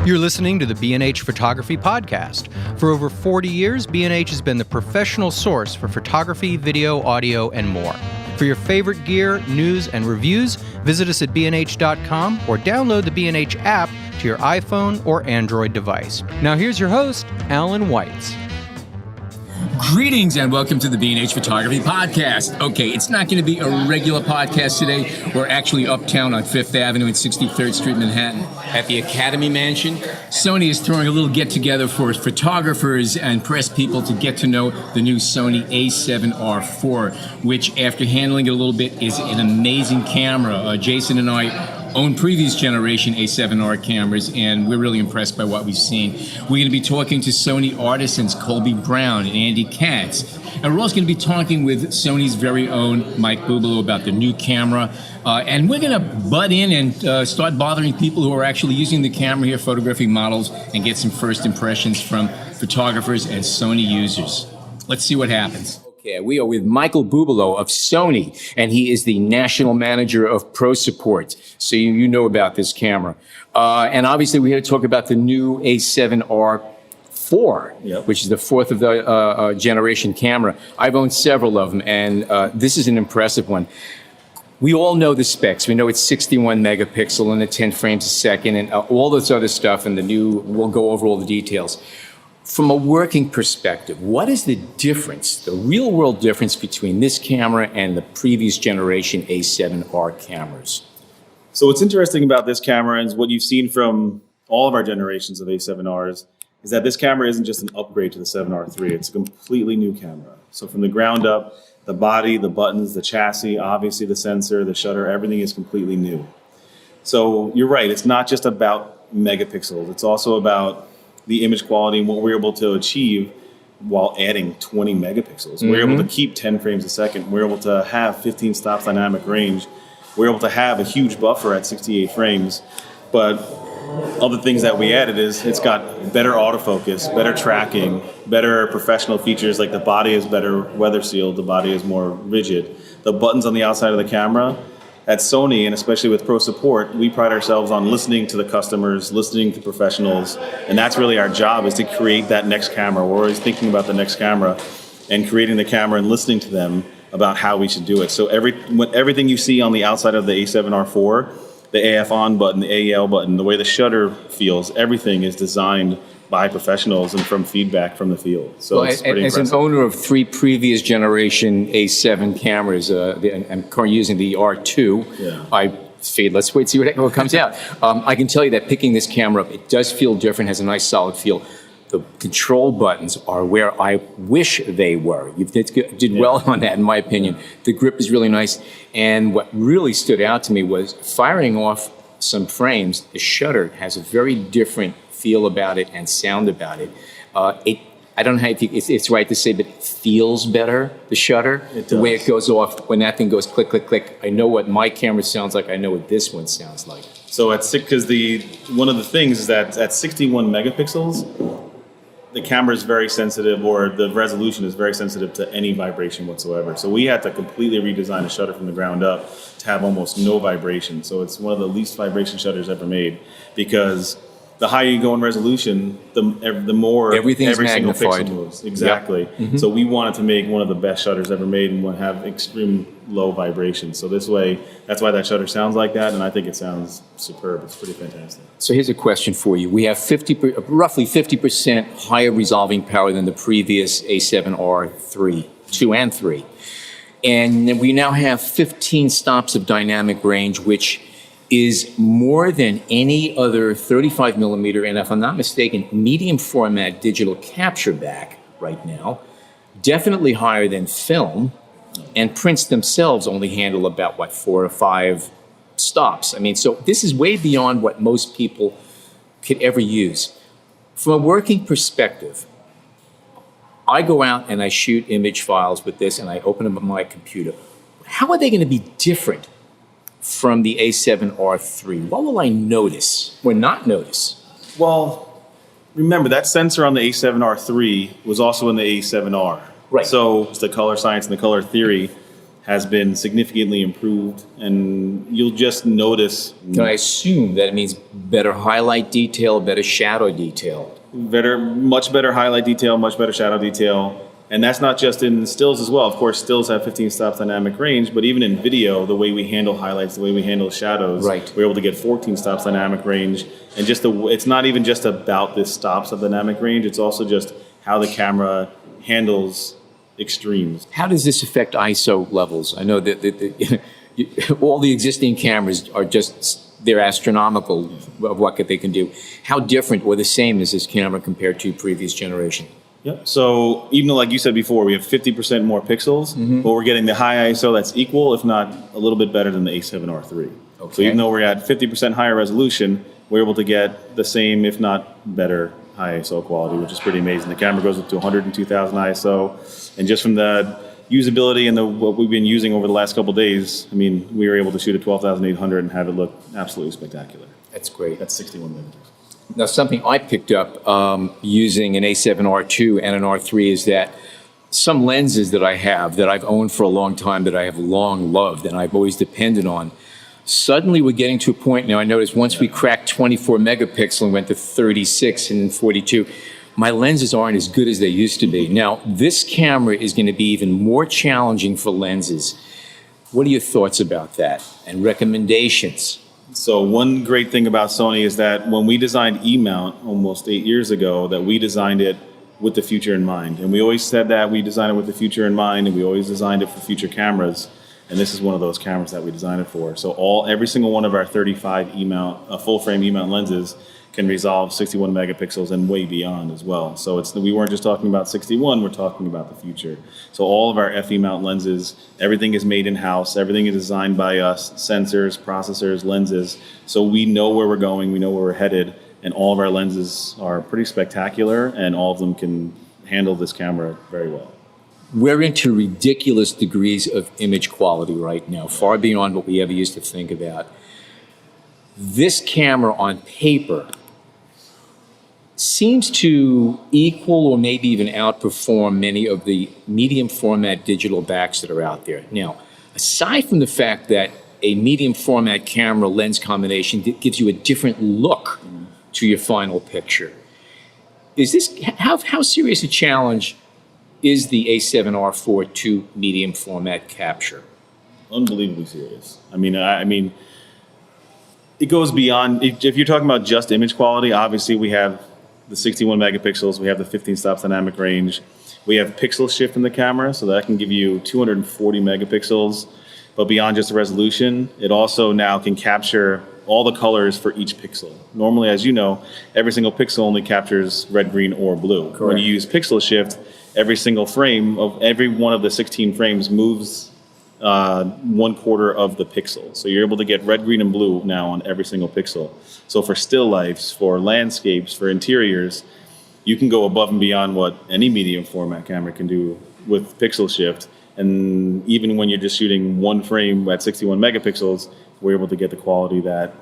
You're listening to the B&H Photography Podcast. For over 40 years, B&H has been the professional source for photography, video, audio, and more. For your favorite gear, news, and reviews, visit us at bnh.com or download the B&H app to your iPhone or Android device. Now here's your host, Alan Weitz. Greetings and welcome to the B&H Photography Podcast. Okay, it's not going to be a regular podcast today. We're actually uptown on 5th Avenue and 63rd Street, Manhattan at the Academy Mansion. Sony is throwing a little get-together for photographers and press people to get to know the new Sony a7R IV, which after handling it a little bit is an amazing camera. Jason and I own previous generation a7R cameras, and we're really impressed by what we've seen. We're going to be talking to Sony artisans Colby Brown and Andy Katz, and we're also going to be talking with Sony's very own Mike Bubolo about the new camera, and we're going to butt in and start bothering people who are actually using the camera here, photographing models, and get some first impressions from photographers and Sony users. Let's see what happens. Okay, we are with Michael Bubolo of Sony, and he is the national manager of Pro Support. So you know about this camera. And obviously we're here to talk about the new a7R IV, which is the fourth of the generation camera. I've owned several of them, and this is an impressive one. We all know the specs. We know it's 61 megapixel and at 10 frames a second and all this other stuff, and we'll go over all the details. From a working perspective, what is the difference, the real world difference between this camera and the previous generation a7R cameras? So what's interesting about this camera and what you've seen from all of our generations of a7Rs is that this camera isn't just an upgrade to the 7R III, it's a completely new camera. So from the ground up, the body, the buttons, the chassis, obviously the sensor, the shutter, everything is completely new. So you're right, it's not just about megapixels, it's also about the image quality and what we're able to achieve while adding 20 megapixels. Mm-hmm. We're able to keep 10 frames a second. We're able to have 15 stops dynamic range. We're able to have a huge buffer at 68 frames. But other things that we added is it's got better autofocus, better tracking, better professional features, like the body is better weather sealed, the body is more rigid. The buttons on the outside of the camera, at Sony, and especially with Pro Support, we pride ourselves on listening to the customers, listening to professionals, and that's really our job, is to create that next camera. We're always thinking about the next camera and creating the camera and listening to them about how we should do it. So everything you see on the outside of the a7R IV, the AF on button, the AEL button, the way the shutter feels, everything is designed by professionals and from feedback from the field. So it's pretty impressive. As an owner of three previous generation A7 cameras, I'm currently using the R2. I figured, let's wait, see what comes out. I can tell you that picking this camera up, it does feel different, has a nice solid feel. The control buttons are where I wish they were. You did well on that, in my opinion. The grip is really nice. And what really stood out to me was firing off some frames, the shutter has a very different feel about it and sound about it. I don't know if it's right to say, but it feels better, the shutter. The way it goes off, when that thing goes click, click, click. I know what my camera sounds like. I know what this one sounds like. So because one of the things is that at 61 megapixels, the camera is very sensitive, or the resolution is very sensitive to any vibration whatsoever. So we had to completely redesign the shutter from the ground up to have almost no vibration. So it's one of the least vibration shutters ever made, because the higher you go in resolution, the more every single pixel moves. Exactly. Yep. Mm-hmm. So we wanted to make one of the best shutters ever made and have extreme low vibration. So this way, that's why that shutter sounds like that, and I think it sounds superb. It's pretty fantastic. So here's a question for you. We have roughly 50% higher resolving power than the previous a7R 2 and 3. And we now have 15 stops of dynamic range, which is more than any other 35 millimeter, and if I'm not mistaken, medium format digital capture back right now. Definitely higher than film, and prints themselves only handle about, 4 or 5 stops. I mean, so this is way beyond what most people could ever use. From a working perspective, I go out and I shoot image files with this and I open them on my computer. How are they going to be different from the a7R III? What will I notice or not notice? Well, remember that sensor on the a7R III was also in the a7R. Right. So it's the color science and the color theory. has been significantly improved, and you'll just notice Can I assume that it means better highlight detail, better shadow detail? much better highlight detail, much better shadow detail. And that's not just in stills as well. Of course, stills have 15 stops dynamic range, but even in video, the way we handle highlights, the way we handle shadows, Right. we're able to get 14 stops dynamic range. And just it's not even just about this stops of dynamic range, it's also just how the camera handles extremes. How does this affect ISO levels? I know that all the existing cameras are they're astronomical of what they can do. How different or the same is this camera compared to previous generation? Yep. So even though, like you said before, we have 50% more pixels, but we're getting the high ISO that's equal, if not a little bit better than the a7R III. Okay. So even though we're at 50% higher resolution, we're able to get the same, if not better, high ISO quality, which is pretty amazing. The camera goes up to 102,000 ISO, and just from the usability and what we've been using over the last couple of days, I mean, we were able to shoot at 12,800 and have it look absolutely spectacular. That's great. That's 61 megapixels. Now, something I picked up using an a7R II and an R3 is that some lenses that I have that I've owned for a long time, that I have long loved and I've always depended on, suddenly we're getting to a point now. I noticed once we cracked 24 megapixel and went to 36 and then 42, my lenses aren't as good as they used to be. Now, this camera is going to be even more challenging for lenses. What are your thoughts about that and recommendations? So one great thing about Sony is that when we designed E-mount almost 8 years ago, that we designed it with the future in mind. And we always said that we designed it with the future in mind, and we always designed it for future cameras. And this is one of those cameras that we designed it for. So every single one of our 35 E-mount, full frame E-mount lenses can resolve 61 megapixels and way beyond as well. So we weren't just talking about 61, we're talking about the future. So all of our FE mount lenses, everything is made in-house, everything is designed by us, sensors, processors, lenses. So we know where we're going, we know where we're headed, and all of our lenses are pretty spectacular, and all of them can handle this camera very well. We're into ridiculous degrees of image quality right now, far beyond what we ever used to think about. This camera on paper seems to equal or maybe even outperform many of the medium format digital backs that are out there. Now, aside from the fact that a medium format camera lens combination gives you a different look to your final picture, how serious a challenge is the a7R IV to medium format capture? Unbelievably serious. I mean, it goes beyond. If you're talking about just image quality, obviously we have the 61 megapixels, we have the 15 stops dynamic range, we have pixel shift in the camera, so that can give you 240 megapixels. But beyond just the resolution, it also now can capture all the colors for each pixel. Normally, as you know, every single pixel only captures red, green, or blue. Correct. When you use pixel shift, every single frame of every one of the 16 frames moves 1/4 of the pixel. So you're able to get red, green, and blue now on every single pixel. So for still lifes, for landscapes, for interiors, you can go above and beyond what any medium format camera can do with pixel shift. And even when you're just shooting one frame at 61 megapixels, we're able to get the quality that,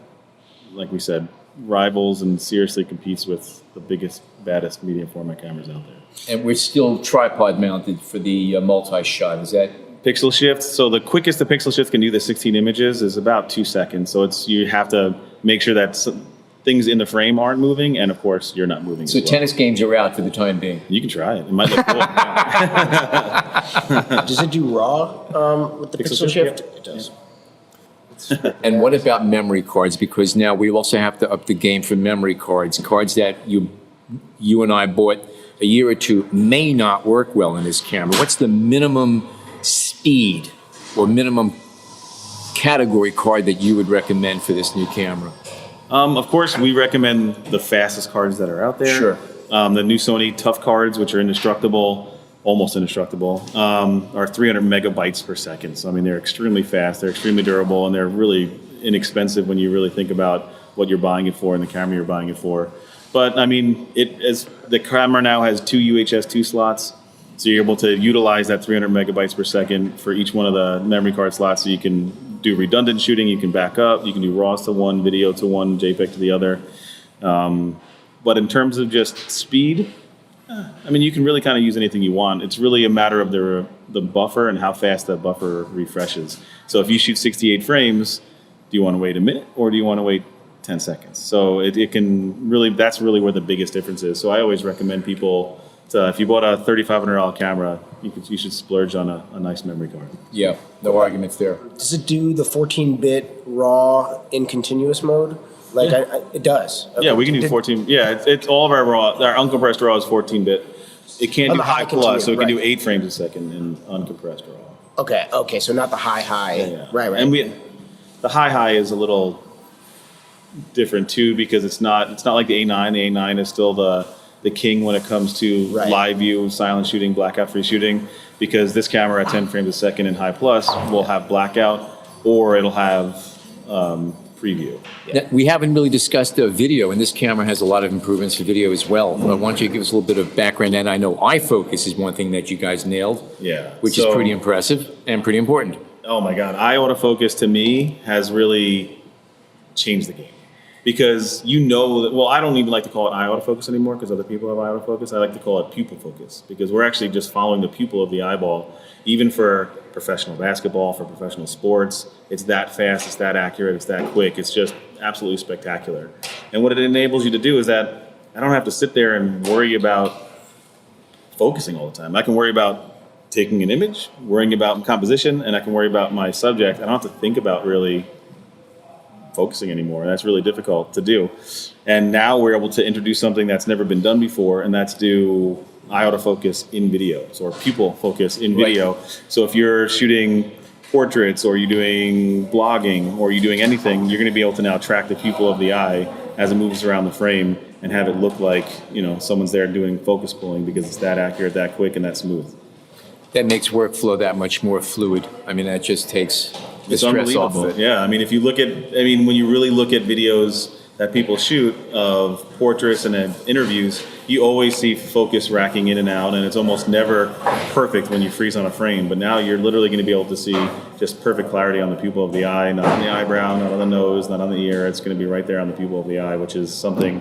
like we said, rivals and seriously competes with the biggest, baddest medium format cameras out there. And we're still tripod mounted for the multi-shot. Is that pixel shift? So the quickest the pixel shift can do the 16 images is about 2 seconds. So you have to make sure that things in the frame aren't moving, and of course you're not moving. So as well. Tennis games are out for the time being. You can try it. It might look cool. Does it do raw with the pixel shift? Yeah. It does. And what about memory cards? Because now we also have to up the game for memory cards. Cards that you and I bought a year or two may not work well in this camera. What's the minimum speed or minimum category card that you would recommend for this new camera? Of course, we recommend the fastest cards that are out there. Sure. The new Sony Tough cards, which are indestructible, almost indestructible, are 300 megabytes per second. So, I mean, they're extremely fast, they're extremely durable, and they're really inexpensive when you really think about what you're buying it for and the camera you're buying it for. But, I mean, the camera now has 2 UHS 2 slots, so you're able to utilize that 300 megabytes per second for each one of the memory card slots, so you can do redundant shooting, you can back up, you can do RAWs to one, video to one, JPEG to the other. But in terms of just speed, I mean, you can really kind of use anything you want. It's really a matter of the buffer and how fast that buffer refreshes. So if you shoot 68 frames, do you want to wait a minute or do you want to wait 10 seconds? So it can really, that's really where the biggest difference is. So I always recommend people to, if you bought a $3,500 camera, you should splurge on a nice memory card. Yeah, no arguments there. Does it do the 14-bit RAW in continuous mode? Like, Yeah. it does. Okay. Yeah, we can do 14. Yeah, it's all of our RAW. Our uncompressed RAW is 14-bit. It can't On do the high high plus, so it can continuous, do 8 frames a second in uncompressed RAW. Okay, so not the high. Yeah. Right. And the high is a little different too because it's not like the A9. The A9 is still the king when it comes to live view, silent shooting, blackout free shooting. Because this camera at 10 frames a second in high plus will have blackout or it'll have preview. Now, we haven't really discussed video, and this camera has a lot of improvements for video as well. Why don't you give us a little bit of background? And I know iFocus is one thing that you guys nailed, which is pretty impressive and pretty important. Oh my God, autofocus to me has really changed the game. Because well, I don't even like to call it eye autofocus anymore because other people have eye autofocus. I like to call it pupil focus because we're actually just following the pupil of the eyeball. Even for professional basketball, for professional sports, it's that fast, it's that accurate, it's that quick. It's just absolutely spectacular. And what it enables you to do is that I don't have to sit there and worry about focusing all the time. I can worry about taking an image, worrying about composition, and I can worry about my subject. I don't have to think about really focusing anymore. That's really difficult to do. And now we're able to introduce something that's never been done before, and that's do eye autofocus in videos or pupil focus in video. Right. So if you're shooting portraits or you're doing blogging or you're doing anything, you're going to be able to now track the pupil of the eye as it moves around the frame and have it look like, someone's there doing focus pulling because it's that accurate, that quick, and that smooth. That makes workflow that much more fluid. I mean, that just takes the It's stress off unbelievable. of it. Yeah, I mean, when you really look at videos that people shoot of portraits and interviews, you always see focus racking in and out, and it's almost never perfect when you freeze on a frame. But now you're literally going to be able to see just perfect clarity on the pupil of the eye, not on the eyebrow, not on the nose, not on the ear. It's going to be right there on the pupil of the eye, which is something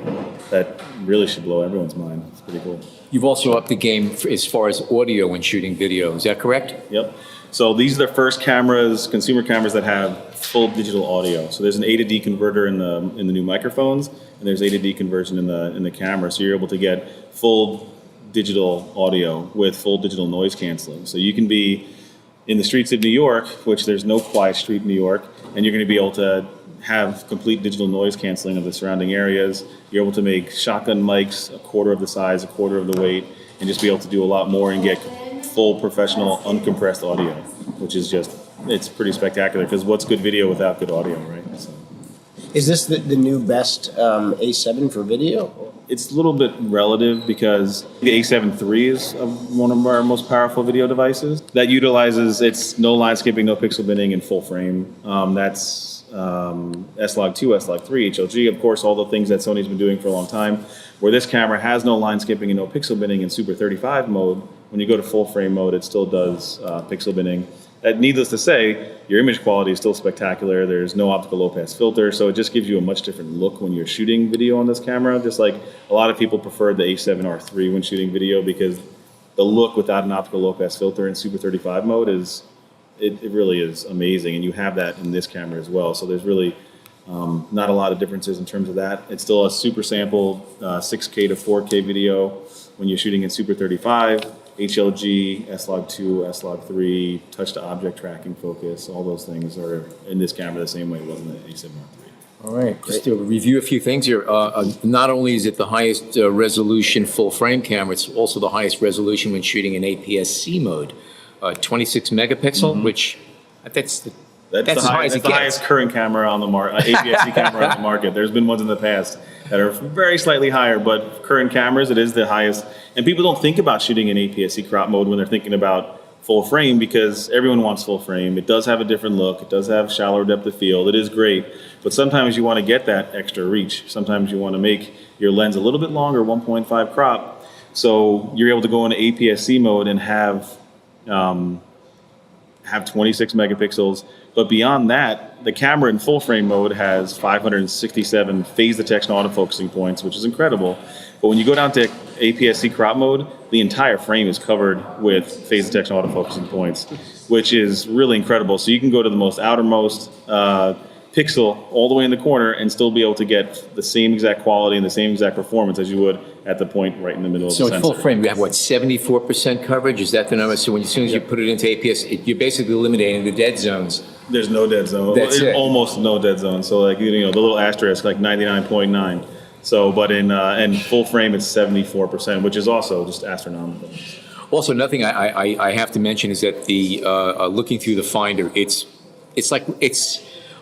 that really should blow everyone's mind. It's pretty cool. You've also upped the game as far as audio when shooting video. Is that correct? Yep. So these are the first cameras, consumer cameras, that have full digital audio. So there's an A to D converter in the new microphones, and there's A to D conversion in the camera. So you're able to get full digital audio with full digital noise canceling. So you can be in the streets of New York, which there's no quiet street in New York, and you're going to be able to have complete digital noise canceling of the surrounding areas. You're able to make shotgun mics a quarter of the size, a quarter of the weight, and just be able to do a lot more and get full professional uncompressed audio, which is it's pretty spectacular because what's good video without good audio, right? So. Is this the new best A7 for video? It's a little bit relative because the a7 III is one of our most powerful video devices that utilizes its no line skipping, no pixel binning, and full frame. That's S-Log2, S-Log3, HLG, of course, all the things that Sony's been doing for a long time. Where this camera has no line skipping and no pixel binning in Super 35 mode, when you go to full frame mode, it still does pixel binning. Needless to say, your image quality is still spectacular. There's no optical low-pass filter, so it just gives you a much different look when you're shooting video on this camera. Just like a lot of people prefer the a7R III when shooting video because the look without an optical low-pass filter in Super 35 mode it really is amazing, and you have that in this camera as well. So there's really not a lot of differences in terms of that. It's still a super sample 6K to 4K video when you're shooting in Super 35. HLG, S-Log2, S-Log3, touch-to-object tracking focus, all those things are in this camera the same way it was in the a7R III. All right, just to review a few things here. Not only is it the highest resolution full-frame camera, it's also the highest resolution when shooting in APS-C mode. 26 megapixel, which that's as high as it gets. The highest current camera on the market, APS-C camera on the market. There's been ones in the past that are very slightly higher, but current cameras, it is the highest. And people don't think about shooting in APS-C crop mode when they're thinking about full frame because everyone wants full frame. It does have a different look. It does have shallower depth of field. It is great. But sometimes you want to get that extra reach. Sometimes you want to make your lens a little bit longer, 1.5 crop. So you're able to go into APS-C mode and have 26 megapixels, But beyond that, the camera in full frame mode has 567 phase detection autofocusing points, which is incredible. But when you go down to APS-C crop mode, the entire frame is covered with phase detection autofocusing points, which is really incredible. So you can go to the most outermost pixel all the way in the corner and still be able to get the same exact quality and the same exact performance as you would at the point right in the middle of the So sensor. in full frame, you have, what, 74% coverage? Is that the number? So as soon as you put it into APS, you're basically eliminating the dead zones. There's no dead zone. That's it. Almost no dead zone. So like, the little asterisk, like 99.9. So, but in full frame, it's 74%, which is also just astronomical. Also, another thing I have to mention is that the looking through the finder, it's like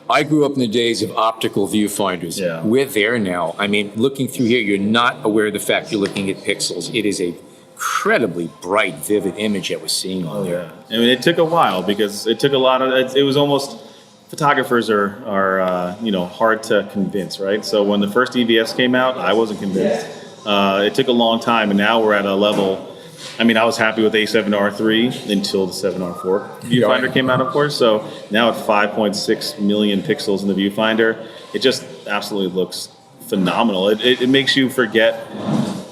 I grew up in the days of optical viewfinders. Yeah. We're there now. I mean, looking through here, you're not aware of the fact you're looking at pixels. It is a incredibly bright, vivid image that we're seeing on there. I mean, it took a while because it took a lot of. It was almost. Photographers are hard to convince, right? So when the first EVS came out, I wasn't convinced. It took a long time, and now we're at a level. I mean, I was happy with a7R 3 until the 7R 4 viewfinder came out, of course. So now at 5.6 million pixels in the viewfinder, it just absolutely looks phenomenal. It makes you forget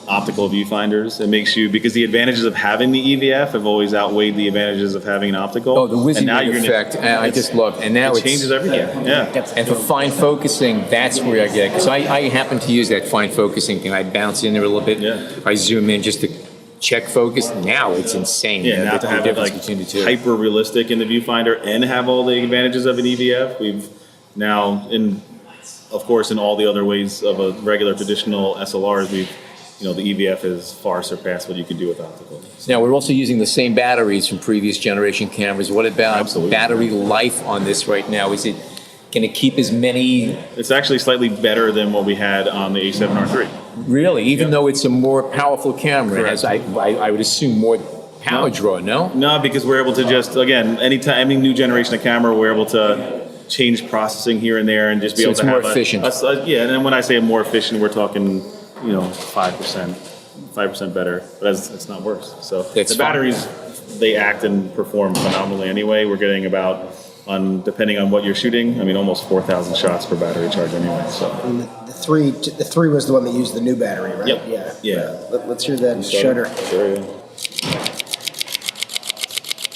optical viewfinders. It makes you, because the advantages of having the EVF have always outweighed the advantages of having an optical. Oh, the whizzing effect, I just love. And now it changes everything. Yeah. And for fine focusing, that's where I get, because I happen to use that fine focusing thing. I bounce in there a little bit. Yeah. I zoom in just to check focus. Now it's insane. Yeah, now to have it like between the two. hyper realistic in the viewfinder and have all the advantages of an EVF. We've now, of course, in all the other ways of a regular traditional SLRs, the EVF has far surpassed what you can do with optical. Now, we're also using the same batteries from previous generation cameras. What about battery life on this right now? Is it going to keep as many? It's actually slightly better than what we had on the a7R 3. Really? Even though it's a more powerful camera, Correct. as I would assume more power draw, no? No, because we're able to just, again, any new generation of camera, we're able to change processing here and there and just be able to have more efficient. Yeah, and then when I say more efficient, we're talking 5% better, but it's not worse. So It's the batteries, they act and perform phenomenally anyway. We're getting about, depending on what you're shooting, almost 4,000 shots per battery charge anyway. So And the three was the one that used the new battery, right? Yep. Yeah. Let's hear that shutter. Sure, yeah.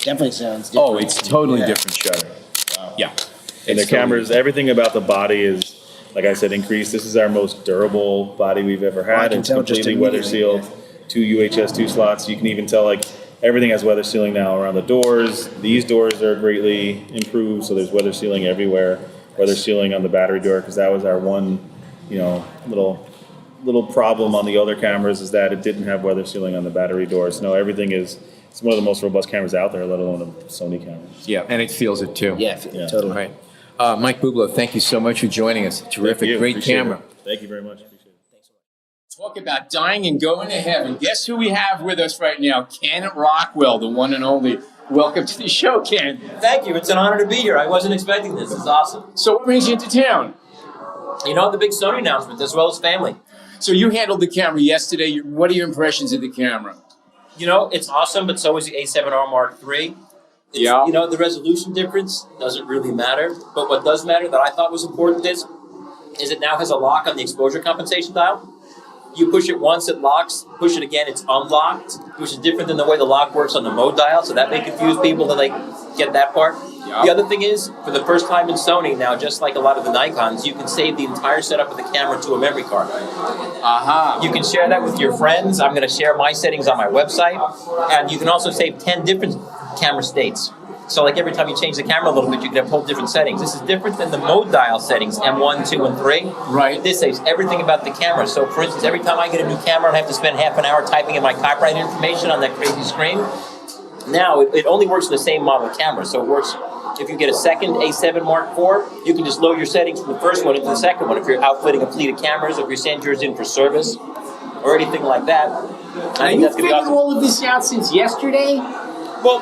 Definitely sounds different. Oh, it's totally different shutter. Wow. Yeah. And the cameras, everything about the body is, like I said, increased. This is our most durable body we've ever I had. can It's tell just completely weather immediately, sealed. 2 UHS 2 slots. You can even tell everything has weather sealing now around the doors. These doors are greatly improved, so there's weather sealing everywhere. Weather sealing on the battery door, because that was our one, little problem on the other cameras, is that it didn't have weather sealing on the battery doors. No, everything is. It's one of the most robust cameras out there, let alone a Sony camera. Yeah, and it feels it too. Yeah, totally. Right. Mike Bubolo, thank you so much for joining us. Terrific, great Appreciate camera. it. Thank you very much. Appreciate it. Talk about dying and going to heaven. Guess who we have with us right now? Ken Rockwell, the one and only. Welcome to the show, Ken. Thank you. It's an honor to be here. I wasn't expecting this. It's awesome. So what brings you into town? The big Sony announcement, as well as family. So you handled the camera yesterday. What are your impressions of the camera? It's awesome, but so is the a7R Mark III. The resolution difference doesn't really matter. But what does matter that I thought was important is it now has a lock on the exposure compensation dial. You push it once, it locks. Push it again, it's unlocked, which is different than the way the lock works on the mode dial. So that may confuse people that get that part. Yep. The other thing is, for the first time in Sony now, just like a lot of the Nikons, you can save the entire setup of the camera to a memory card. Aha. You can share that with your friends. I'm going to share my settings on my website. And you can also save 10 different camera states. So like every time you change the camera a little bit, you can have whole different settings. This is different than the mode dial settings, M1, 2, and 3. Right. This saves everything about the camera. So for instance, every time I get a new camera and I have to spend half an hour typing in my copyright information on that crazy screen, now it only works in the same model camera. So it works, if you get a second A7 Mark IV, you can just load your settings from the first one into the second one. If you're outfitting a fleet of cameras, or if you're sending yours in for service, or anything like that. I think that's going to be awesome. all of this out since yesterday? Well,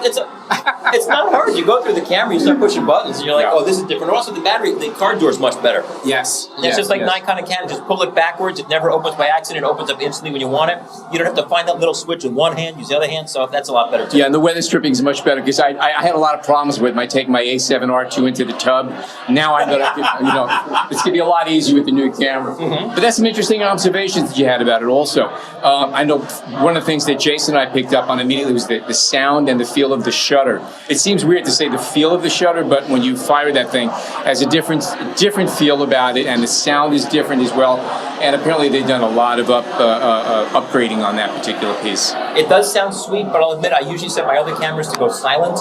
It's not hard. You go through the camera, you start pushing buttons, and you're like, oh, this is different. Also, the battery, the card door is much better. Yes. It's just like Nikon and Canon. Just pull it backwards. It never opens by accident. It opens up instantly when you want it. You don't have to find that little switch with one hand, use the other hand. So that's a lot better too. Yeah, and the weather stripping is much better because I had a lot of problems with taking my A7R2 into the tub. Now I'm gonna, it's gonna be a lot easier with the new camera. Mm-hmm. But that's some interesting observations that you had about it also. I know one of the things that Jason and I picked up on immediately was the sound and the feel of the shutter. It seems weird to say the feel of the shutter, but when you fire that thing, it has a different feel about it, and the sound is different as well. And apparently they've done a lot of upgrading on that particular piece. It does sound sweet, but I'll admit I usually set my other cameras to go silent.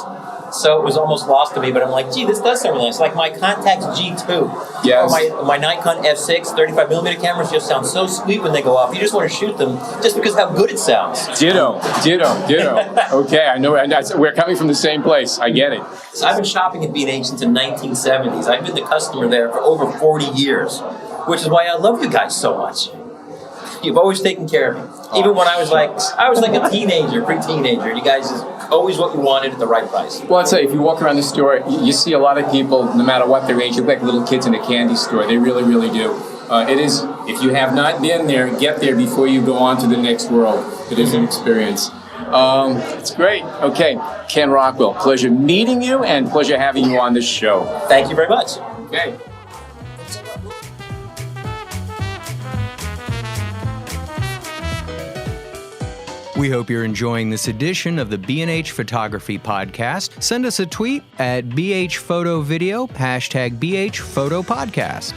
So it was almost lost to me, but I'm like, gee, this does sound really nice. Like my Contax G2, yes. Or my Nikon F6 35mm cameras just sound so sweet when they go off. You just want to shoot them just because of how good it sounds. Ditto. Okay, I know. We're coming from the same place. I get it. So I've been shopping at B&H since the 1970s. I've been the customer there for over 40 years, which is why I love you guys so much. You've always taken care of me. Even when I was like a teenager, pre-teenager, you guys just always what we wanted at the right price. Well, I'd say if you walk around the store, you see a lot of people, no matter what their age, you look like little kids in a candy store. They really, really do. It is, if you have not been there, get there before you go on to the next world. It is an experience. It's great. Okay, Ken Rockwell, pleasure meeting you and pleasure having you on this show. Thank you very much. Okay. We hope you're enjoying this edition of the B&H Photography Podcast. Send us a tweet at BHPhotoVideo, #BHPhotoPodcast.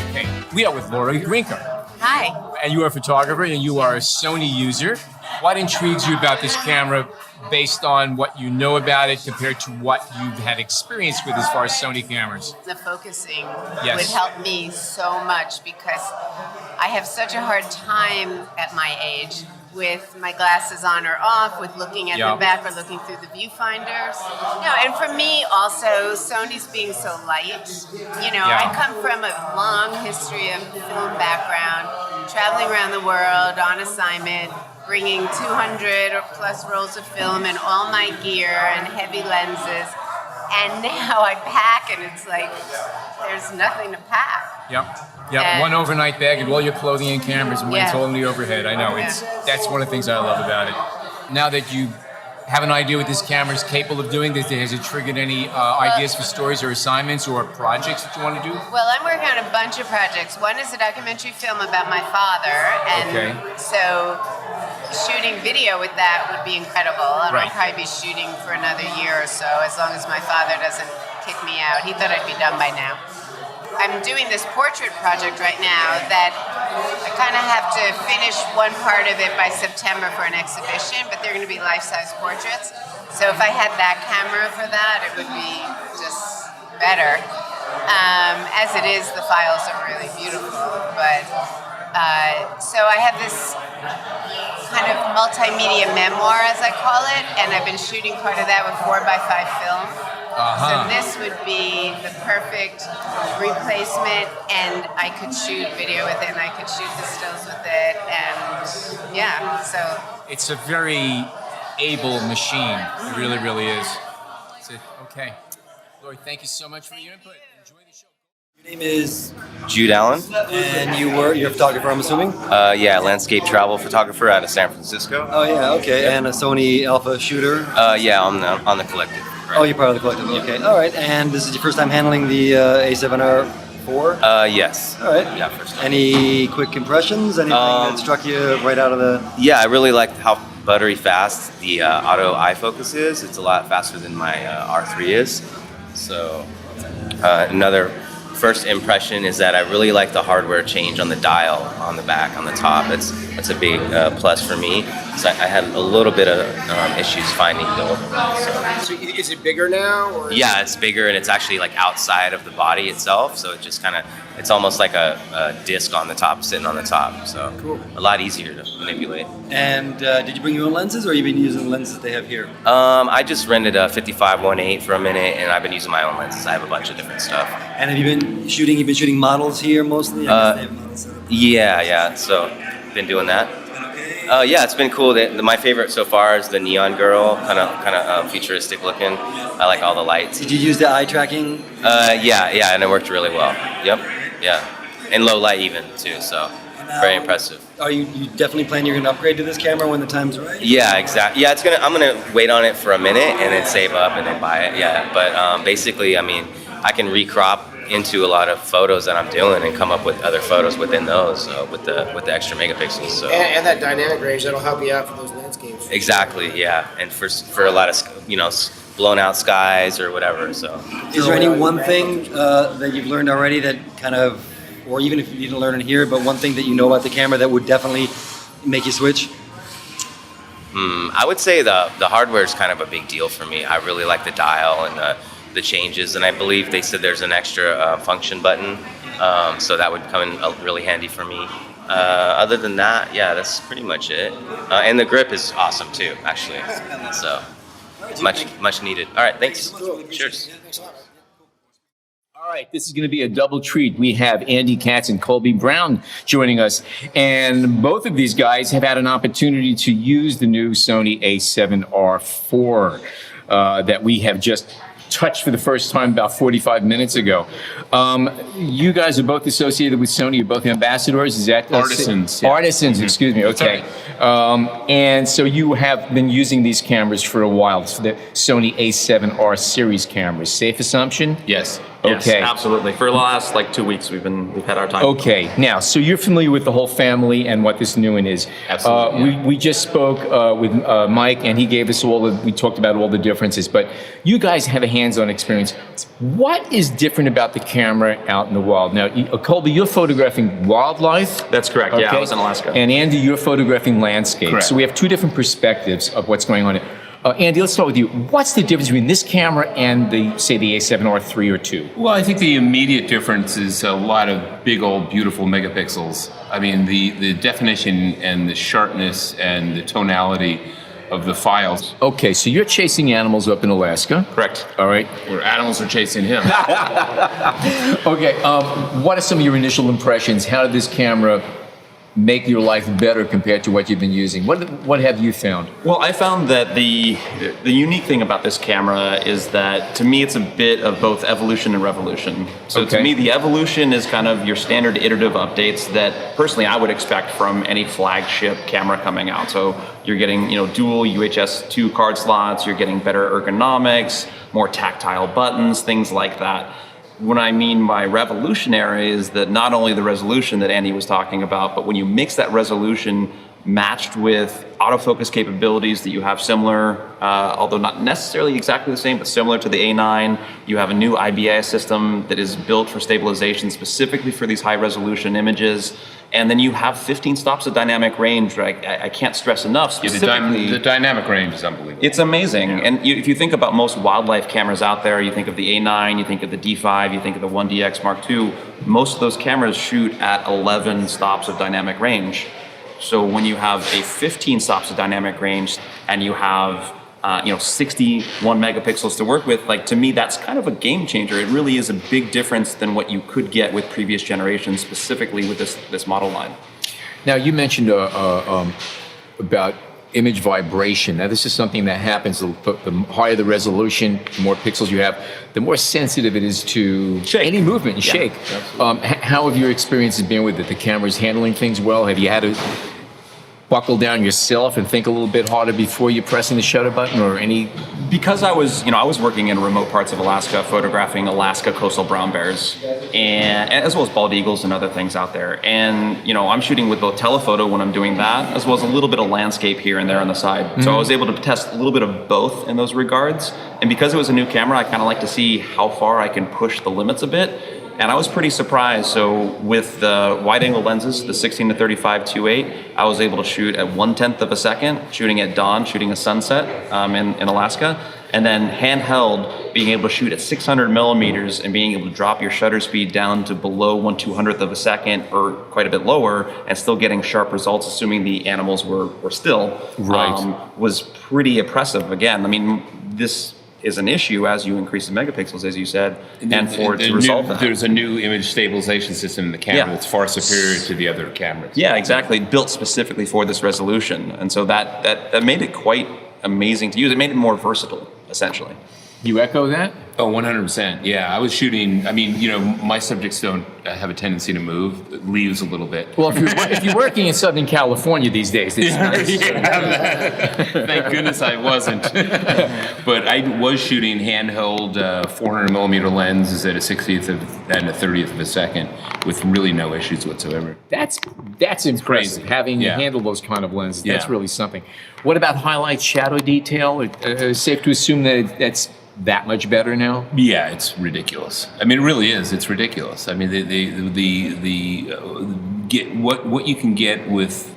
Okay, we are with Laura Grinker. Hi. And you are a photographer and you are a Sony user. What intrigues you about this camera based on what you know about it compared to what you've had experience with as far as Sony cameras? The focusing Yes. would help me so much because I have such a hard time at my age with my glasses on or off, with looking at the back or looking through the viewfinders. And for me also, Sony's being so light. I come from a long history of film background, traveling around the world on assignment, bringing 200 or plus rolls of film and all my gear and heavy lenses. And now I pack and it's like, there's nothing to pack. Yep. One overnight bag and all your clothing and cameras and it's all in the overhead. I know. That's one of the things I love about it. Now that you have an idea what this camera is capable of doing, has it triggered any ideas for stories or assignments or projects that you want to do? Well, I'm working on a bunch of projects. One is a documentary film about my father. And so shooting video with that would be incredible. And I'll probably be shooting for another year or so, as long as my father doesn't kick me out. He thought I'd be done by now. I'm doing this portrait project right now that I kind of have to finish one part of it by September for an exhibition, but they're going to be life-size portraits. So if I had that camera for that, it would be just better. As it is, the files are really beautiful. But so I have this kind of multimedia memoir, as I call it, and I've been shooting part of that with 4x5 film. So this would be the perfect replacement, and I could shoot video with it, and I could shoot the stills with it, and so. It's a very able machine. It really, really is. Okay. Lori, thank you so much for your input. Enjoy the show. Your name is Jude Allen, and you're a photographer, I'm assuming? Landscape travel photographer out of San Francisco. Oh yeah, okay, and a Sony Alpha shooter? On the Collective. Right. Oh, you're part of the Collective, okay. All right, and this is your first time handling the a7R 4? Yes. All right. Yeah, first time. Any quick impressions? Anything that struck you right out of the... Yeah, I really liked how buttery fast the auto eye focus is. It's a lot faster than my R3 is. So another first impression is that I really like the hardware change on the dial on the back, on the top. It's a big plus for me. So I had a little bit of issues finding though. So is it bigger now? Or Yeah, it's bigger and it's actually like outside of the body itself. So it just kind of, it's almost like a disc on the top, sitting on the top. So cool. A lot easier to manipulate. And did you bring your own lenses, or have you been using the lenses that they have here? I just rented a 55-1.8 for a minute, and I've been using my own lenses. I have a bunch of different stuff. And have you been shooting? You've been shooting models here mostly. I guess they have models. Yeah. So been doing that. Okay. Yeah, it's been cool. My favorite so far is the neon girl, kind of futuristic looking. I like all the lights. Did you use the eye tracking? Yeah, and it worked really well. Yep, yeah, and low light even too. So very impressive. Are you definitely planning you're going to upgrade to this camera when the time's right? Yeah, exactly. Yeah, I'm gonna wait on it for a minute and then save up and then buy it. Yeah, but basically, I mean, I can recrop into a lot of photos that I'm doing and come up with other photos within those with the extra megapixels. So and that dynamic range that'll help you out for those landscapes. exactly, yeah, and for a lot of blown out skies or whatever. So is there any one thing that you've learned already that kind of, or even if you didn't learn it here, but one thing that you know about the camera that would definitely make you switch? I would say the hardware is kind of a big deal for me. I really like the dial and the changes, and I believe they said there's an extra function button, so that would come in really handy for me. Other than that, yeah, that's pretty much it. And the grip is awesome too, actually. So much needed. All right, thanks. Cheers. All right, this is going to be a double treat. We have Andy Katz and Colby Brown joining us, and both of these guys have had an opportunity to use the new Sony a7R IV that we have just touched for the first time about 45 minutes ago. You guys are both associated with Sony. You're both ambassadors. Is that artisans? Yeah. Artisans, excuse me. Okay. And so you have been using these cameras for a while. It's the Sony a7R series cameras. Safe assumption? Yes. Okay. Yes, absolutely. For the last 2 weeks, we've had our time. Okay. Now, so you're familiar with the whole family and what this new one is. Absolutely. We just spoke with Mike, and he gave us we talked about all the differences, but you guys have a hands-on experience. What is different about the camera out in the wild? Now, Colby, you're photographing wildlife. That's correct. Yeah, I was in Alaska. And Andy, you're photographing landscapes. Correct. So we have two different perspectives of what's going on. Andy, let's start with you. What's the difference between this camera and the a7R III or II? Well, I think the immediate difference is a lot of big old beautiful megapixels. I mean, the definition and the sharpness and the tonality of the files. Okay, so you're chasing animals up in Alaska. Correct. All right. Where animals are chasing him. Okay, what are some of your initial impressions? How did this camera make your life better compared to what you've been using? What have you found? Well, I found that the unique thing about this camera is that, to me, it's a bit of both evolution and revolution. So to me, the evolution is kind of your standard iterative updates that, personally, I would expect from any flagship camera coming out. So you're getting, dual UHS 2 card slots, you're getting better ergonomics, more tactile buttons, things like that. What I mean by revolutionary is that not only the resolution that Andy was talking about, but when you mix that resolution matched with autofocus capabilities that you have similar, although not necessarily exactly the same, but similar to the A9. You have a new IBIS system that is built for stabilization specifically for these high resolution images. And then you have 15 stops of dynamic range. Right? I can't stress enough specifically. The dynamic range is unbelievable. It's amazing. And if you think about most wildlife cameras out there, you think of the A9, you think of the D5, you think of the 1DX Mark II, most of those cameras shoot at 11 stops of dynamic range. So when you have a 15 stops of dynamic range and you have 61 megapixels to work with, to me, that's kind of a game changer. It really is a big difference than what you could get with previous generations, specifically with this model line. Now, you mentioned about image vibration. Now, this is something that happens. The higher the resolution, the more pixels you have, the more sensitive it is to any movement and shake. How have your experiences been with it? The camera's handling things well? Have you had to buckle down yourself and think a little bit harder before you're pressing the shutter button, or any? Because I was working in remote parts of Alaska, photographing Alaska coastal brown bears, and as well as bald eagles and other things out there. And I'm shooting with both telephoto when I'm doing that, as well as a little bit of landscape here and there on the side. Mm-hmm. So I was able to test a little bit of both in those regards. And because it was a new camera, I kind of like to see how far I can push the limits a bit. And I was pretty surprised. So with the wide-angle lenses, the 16 to 35 2.8, I was able to shoot at 1/10 of a second, shooting at dawn, shooting a sunset in Alaska. And then handheld, being able to shoot at 600 millimeters and being able to drop your shutter speed down to below 1/200th of a second or quite a bit lower and still getting sharp results, assuming the animals were still, was pretty impressive. Again, I mean, is an issue as you increase the megapixels, as you said, and for it to resolve that. There's a new image stabilization system in the camera that's far superior to the other cameras. Yeah, exactly. Built specifically for this resolution. And so that made it quite amazing to use. It made it more versatile, essentially. You echo that? Oh, 100%. Yeah, I was shooting. I mean, my subjects don't have a tendency to move. It leaves a little bit. Well, if you're working in Southern California these days, it's nice. Thank goodness I wasn't. But I was shooting handheld 400 millimeter lenses at a 60th and a 30th of a second with really no issues whatsoever. That's impressive. Crazy. Having to handle those kind of lenses, that's really something. What about highlight shadow detail? Is safe to assume that that's that much better now? Yeah, it's ridiculous. I mean, it really is. It's ridiculous. I mean, get what you can get with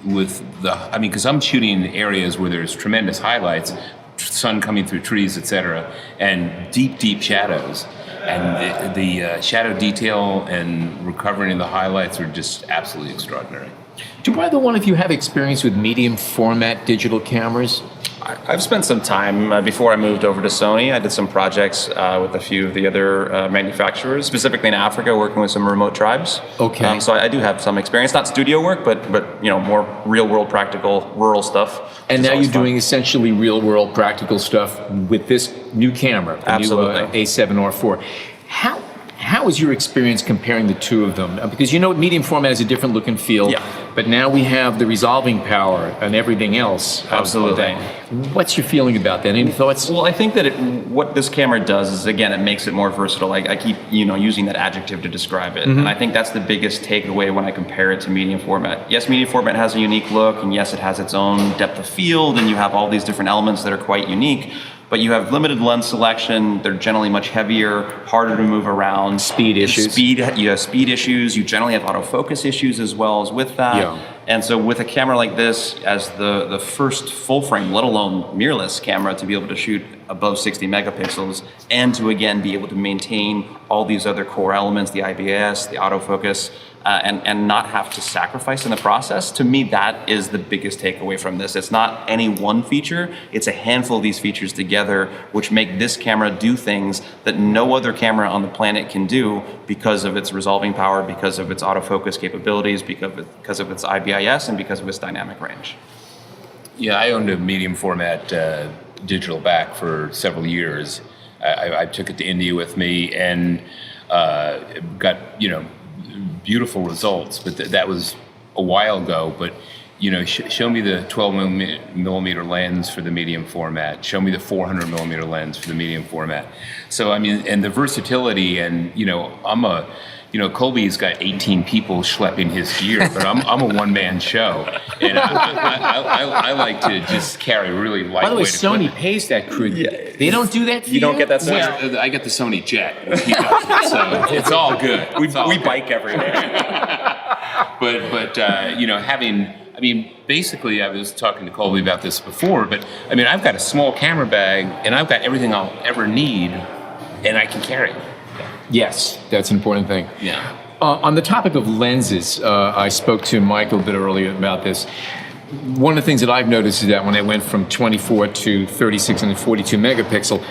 the. I mean, because I'm shooting in areas where there's tremendous highlights, sun coming through trees, etc., and deep shadows, and the shadow detail and recovering the highlights are just absolutely extraordinary. Do either one of you have experience with medium format digital cameras? I've spent some time before I moved over to Sony. I did some projects with a few of the other manufacturers, specifically in Africa, working with some remote tribes. Okay. So I do have some experience, not studio work, but more real world, practical, rural stuff. And now you're doing essentially real world, practical stuff with this new camera, the Absolutely. new a7R 4. How is your experience comparing the two of them? Because medium format is a different look and feel, but now we have the resolving power and everything else. Absolutely. What's your feeling about that? Any thoughts? Well, I think that what this camera does is, again, it makes it more versatile. I keep using that adjective to describe it, and I think that's the biggest takeaway when I compare it to medium format. Yes, medium format has a unique look, and yes, it has its own depth of field, and you have all these different elements that are quite unique. But you have limited lens selection. They're generally much heavier, harder to move around. Speed issues. You have speed issues. You generally have autofocus issues as well as with that. Yeah. And so with a camera like this, as the first full frame, let alone mirrorless camera, to be able to shoot above 60 megapixels and to again be able to maintain all these other core elements, the IBIS, the autofocus, and not have to sacrifice in the process, to me that is the biggest takeaway from this. It's not any one feature, it's a handful of these features together which make this camera do things that no other camera on the planet can do because of its resolving power, because of its autofocus capabilities, because of its IBIS, and because of its dynamic range. Yeah, I owned a medium format digital back for several years. I took it to India with me and got beautiful results, but that was a while ago. But show me the 12 millimeter lens for the medium format. Show me the 400 millimeter lens for the medium format. So I mean, and the versatility, and Colby's got 18 people schlepping his gear, but I'm a one-man show, and I like to just carry really lightweight. By the way, Sony equipment. pays that crew. Yeah. They don't do that for you? You don't get that Sony? Well, I get the Sony Jet. He does it, so it's all good. We bike every day. But basically, I was talking to Colby about this before, but I mean, I've got a small camera bag, and I've got everything I'll ever need, and I can carry it. Yes, that's an important thing. Yeah. On the topic of lenses, I spoke to Michael a bit earlier about this. One of the things that I've noticed is that when I went from 24 to 36 and 42 megapixel,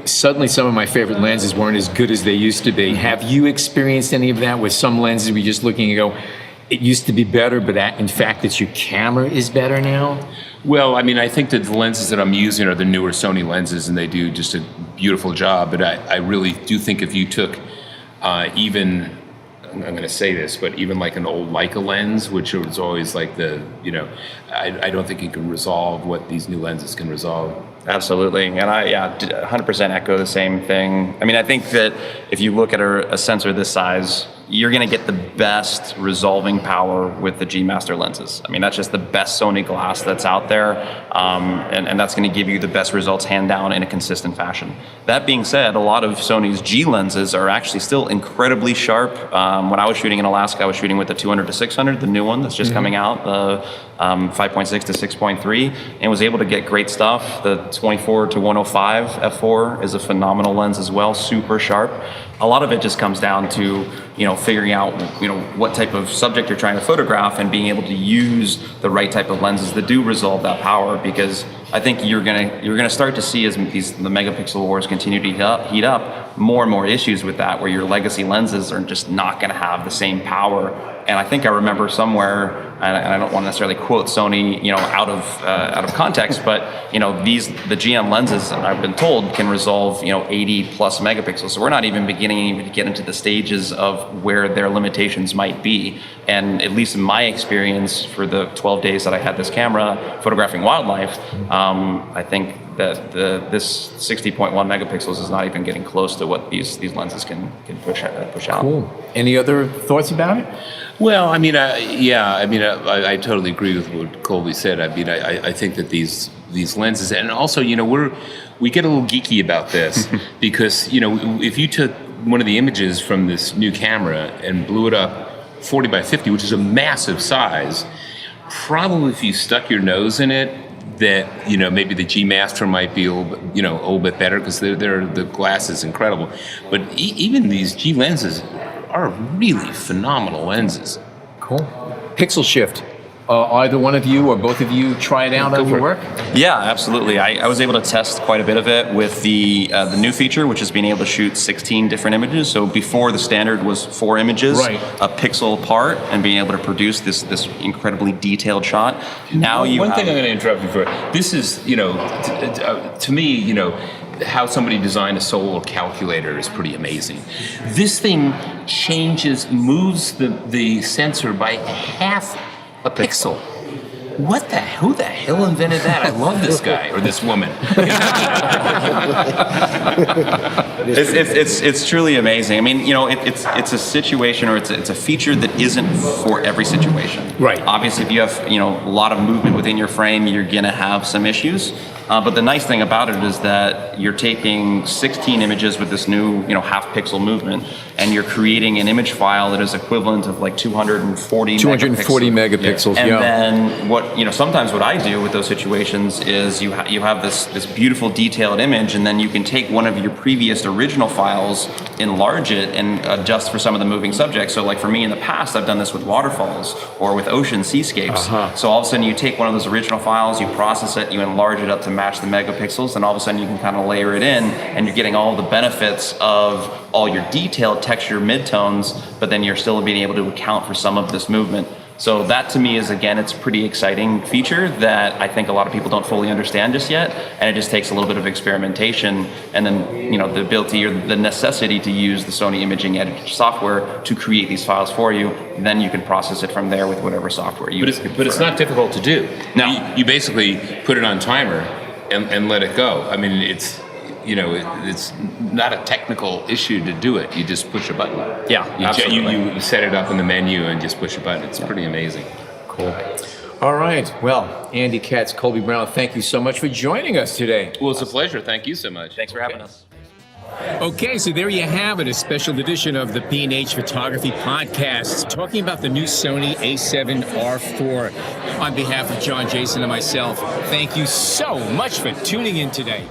suddenly some of my favorite lenses weren't as good as they used to be. Have you experienced any of that with some lenses where you're just looking and go, it used to be better, but in fact that your camera is better now? Well, I mean, I think that the lenses that I'm using are the newer Sony lenses, and they do just a beautiful job. But I really do think if you took even, I'm going to say this, but even like an old Leica lens, which was always like I don't think it can resolve what these new lenses can resolve. Absolutely, and I 100% echo the same thing. I mean, I think that if you look at a sensor this size, you're going to get the best resolving power with the G Master lenses. I mean, that's just the best Sony glass that's out there, and that's going to give you the best results hand down in a consistent fashion. That being said, a lot of Sony's G lenses are actually still incredibly sharp. When I was shooting in Alaska, I was shooting with the 200 to 600, the new one that's just coming out, the 5.6 to 6.3, and was able to get great stuff. The 24 to 105 f4 is a phenomenal lens as well, super sharp. A lot of it just comes down to figuring out what type of subject you're trying to photograph and being able to use the right type of lenses that do resolve that power, because I think you're gonna start to see as the megapixel wars continue to heat up, more and more issues with that, where your legacy lenses are just not gonna have the same power. And I think I remember somewhere, and I don't want to necessarily quote Sony, out of context, but the GM lenses, I've been told, can resolve 80 plus megapixels. So we're not even beginning to get into the stages of where their limitations might be. And at least in my experience, for the 12 days that I had this camera photographing wildlife, I think that this 60.1 megapixels is not even getting close to what these lenses can push out. Cool. Any other thoughts about it? Well, I mean, I totally agree with what Colby said. I mean, I think that these lenses, and also, we get a little geeky about this because, if you took one of the images from this new camera and blew it up 40 by 50, which is a massive size, probably if you stuck your nose in it, that maybe the G Master might be a little bit better because the glass is incredible. But even these G lenses are really phenomenal lenses. Cool. Pixel shift. Either one of you or both of you try it out on your work? Yeah, absolutely. I was able to test quite a bit of it with the new feature, which is being able to shoot 16 different images. So before, the standard was 4 images, a pixel apart, and being able to produce this incredibly detailed shot. Now One thing I'm going to interrupt you for. This is, to me, how somebody designed a solar calculator is pretty amazing. This thing moves the sensor by half a pixel. Who the hell invented that? I love this guy or this woman. It's truly amazing. I mean, it's a situation, or it's a feature that isn't for every situation. Right. Obviously, if you have a lot of movement within your frame, you're gonna have some issues. But the nice thing about it is that you're taking 16 images with this new, half pixel movement, and you're creating an image file that is equivalent of like 240 megapixels. And then sometimes what I do with those situations is you have this beautiful detailed image, and then you can take one of your previous original files, enlarge it, and adjust for some of the moving subjects. So like for me in the past, I've done this with waterfalls or with ocean seascapes. So all of a sudden you take one of those original files, you process it, you enlarge it up to match the megapixels, and all of a sudden you can kind of layer it in, and you're getting all the benefits of all your detailed texture midtones, but then you're still being able to account for some of this movement. So that to me is, again, it's a pretty exciting feature that I think a lot of people don't fully understand just yet, and it just takes a little bit of experimentation, and then the ability or the necessity to use the Sony imaging editor software to create these files for you. And then you can process it from there with whatever software you prefer. But it's not difficult to do. No. You basically put it on timer and let it go. I mean, it's not a technical issue to do it. You just push a button. Yeah, absolutely. You set it up in the menu and just push a button. It's pretty amazing. Cool. All right. Well, Andy, Katz, Colby Brown, thank you so much for joining us today. Well, it's a pleasure. Thank you so much. Thanks for having us. Okay, so there you have it, a special edition of the B&H Photography Podcast, talking about the new Sony a7R IV. On behalf of John, Jason, and myself, thank you so much for tuning in today.